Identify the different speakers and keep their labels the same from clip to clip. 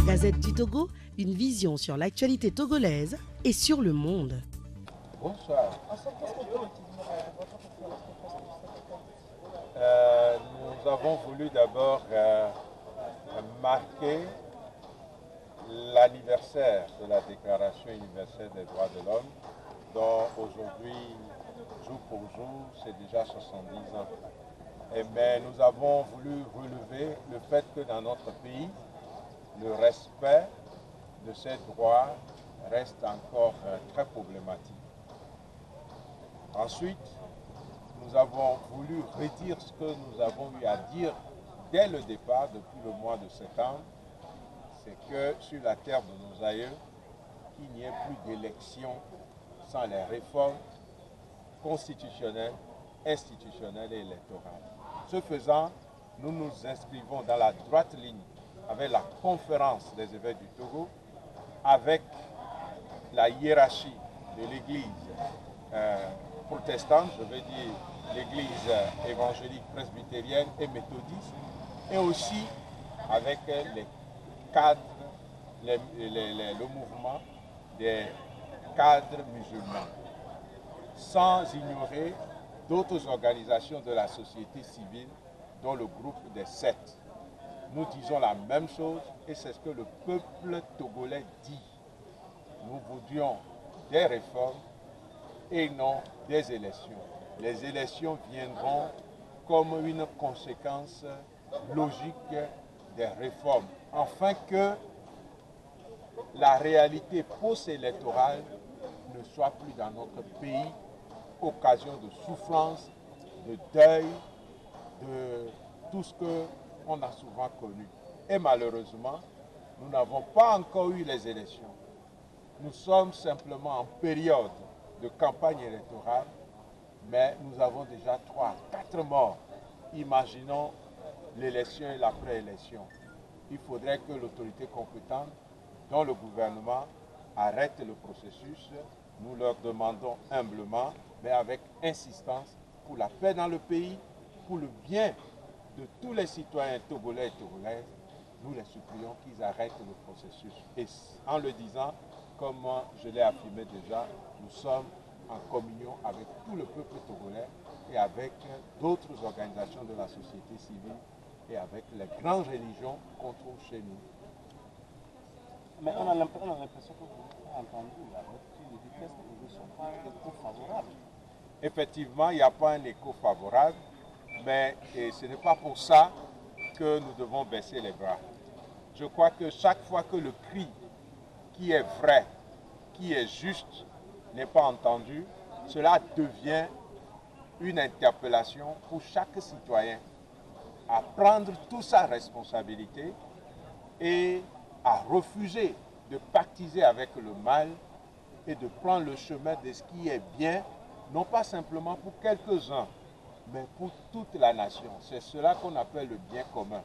Speaker 1: Gazette du Togo, une vision sur l'actualité togolaise et sur le monde.
Speaker 2: Bonsoir. Nous avons voulu d'abord marquer l'anniversaire de la Déclaration universelle des droits de l'homme, dont aujourd'hui, jour pour jour, c'est déjà 70 ans. Mais nous avons voulu relever le fait que dans notre pays, le respect de ces droits reste encore très problématique. Ensuite, nous avons voulu redire ce que nous avons eu à dire dès le départ, depuis le mois de septembre, c'est que sur la terre de nos aïeux, qu'il n'y ait plus d'élections sans les réformes constitutionnelles, institutionnelles et électorales. Ce faisant, nous nous inscrivons dans la droite ligne avec la conférence des évêques du Togo, avec la hiérarchie de l'Église protestante, je veux dire l'Église évangélique presbytérienne et méthodiste, et aussi avec les cadres, le mouvement des cadres musulmans, sans ignorer d'autres organisations de la société civile, dont le groupe des 7. Nous disons la même chose et c'est ce que le peuple togolais dit. Nous voudrions des réformes et non des élections. Les élections viendront comme une conséquence logique des réformes, afin que la réalité post-électorale ne soit plus dans notre pays occasion de souffrance, de deuil, de tout ce qu'on a souvent connu. Et malheureusement, nous n'avons pas encore eu les élections. Nous sommes simplement en période de campagne électorale, mais nous avons déjà 3 à 4 morts. Imaginons l'élection et l'après-élection. Il faudrait que l'autorité compétente, dont le gouvernement, arrête le processus. Nous leur demandons humblement, mais avec insistance, pour la paix dans le pays, pour le bien de tous les citoyens togolais et togolaises, nous les supplions qu'ils arrêtent le processus. Et en le disant, comme je l'ai affirmé déjà, nous sommes en communion avec tout le peuple togolais et avec d'autres organisations de la société civile et avec les grandes religions qu'on trouve chez nous.
Speaker 3: Mais on a l'impression que vous avez entendu la doctrine de vitesse et ne sont pas éco-favorables.
Speaker 2: Effectivement, il n'y a pas un écho favorable, mais ce n'est pas pour ça que nous devons baisser les bras. Je crois que chaque fois que le cri qui est vrai, qui est juste, n'est pas entendu, cela devient une interpellation pour chaque citoyen à prendre toute sa responsabilité et à refuser de pactiser avec le mal et de prendre le chemin de ce qui est bien, non pas simplement pour quelques-uns, mais pour toute la nation. C'est cela qu'on appelle le bien commun.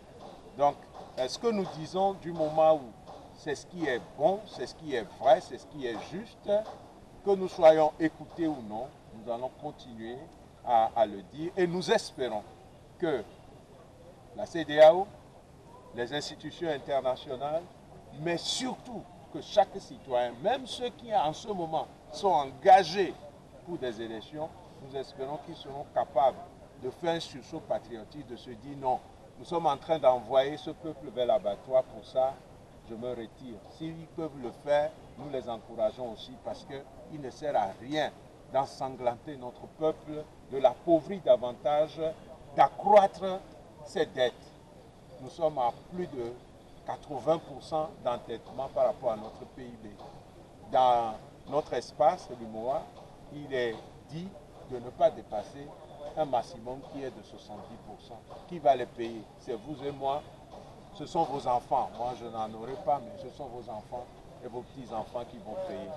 Speaker 2: Donc, ce que nous disons du moment où c'est ce qui est bon, c'est ce qui est vrai, c'est ce qui est juste, que nous soyons écoutés ou non, nous allons continuer à le dire et nous espérons que la CEDEAO, les institutions internationales, mais surtout que chaque citoyen, même ceux qui en ce moment sont engagés pour des élections, nous espérons qu'ils seront capables de faire un sursaut patriotique, de se dire non, nous sommes en train d'envoyer ce peuple vers l'abattoir, pour ça je me retire. S'ils peuvent le faire, nous les encourageons aussi parce qu'il ne sert à rien d'ensanglanter notre peuple, de l'appauvrir davantage, d'accroître ses dettes. Nous sommes à plus de 80% d'endettement par rapport à notre PIB. Dans notre espace, l'UMOA, il est dit de ne pas dépasser un maximum qui est de 70%. Qui va les payer? C'est vous et moi. Ce sont vos enfants. Moi, je n'en aurai pas, mais ce sont vos enfants et vos petits-enfants qui vont payer.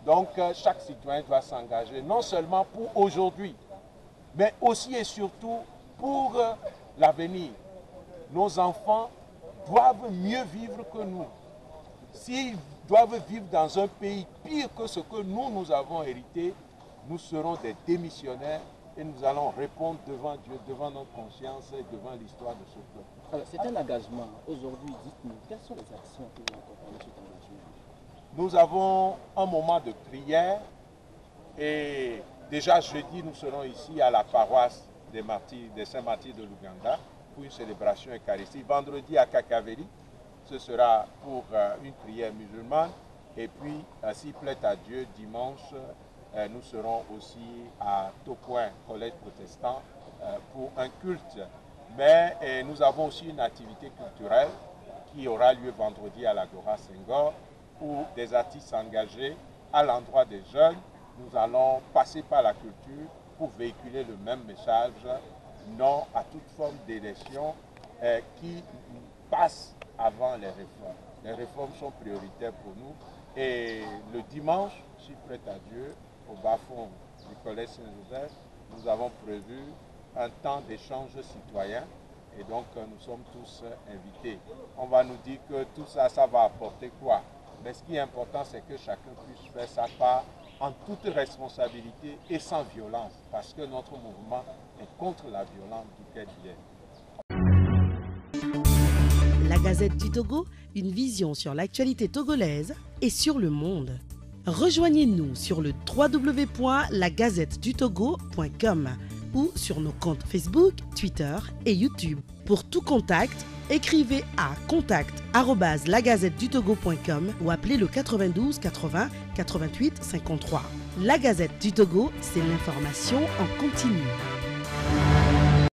Speaker 2: Donc, chaque citoyen doit s'engager, non seulement pour aujourd'hui, mais aussi et surtout pour l'avenir. Nos enfants doivent mieux vivre que nous. S'ils doivent vivre dans un pays pire que ce que nous avons hérité, nous serons des démissionnaires et nous allons répondre devant Dieu, devant notre conscience et devant l'histoire de ce peuple.
Speaker 3: Alors, c'est un engagement. Aujourd'hui, dites-nous, quelles sont les actions qui vont accompagner cet engagement?
Speaker 2: Nous avons un moment de prière et déjà jeudi, nous serons ici à la paroisse des Saints-Martyrs de l'Ouganda pour une célébration eucharistique. Vendredi à Kakaveri, ce sera pour une prière musulmane. Et puis, s'il plaît à Dieu, dimanche, nous serons aussi à Tokoin, collège protestant, pour un culte. Mais nous avons aussi une activité culturelle qui aura lieu vendredi à l'Agora Senghor, où des artistes engagés à l'endroit des jeunes, nous allons passer par la culture pour véhiculer le même message, non à toute forme d'élection qui passe avant les réformes. Les réformes sont prioritaires pour nous. Et le dimanche, si prête à Dieu, au bas-fond du Collège Saint-Joseph, nous avons prévu un temps d'échange citoyen. Et donc, nous sommes tous invités. On va nous dire que tout ça, ça va apporter quoi? Mais ce qui est important, c'est que chacun puisse faire sa part en toute responsabilité et sans violence, parce que notre mouvement est contre la violence duquel il est.
Speaker 1: La Gazette du Togo, une vision sur l'actualité togolaise et sur le monde. Rejoignez-nous sur le www.lagazettedutogo.com ou sur nos comptes Facebook, Twitter et YouTube. Pour tout contact, écrivez à contact@lagazettedutogo.com ou appelez le 92 80 88 53. La Gazette du Togo, c'est l'information en continu.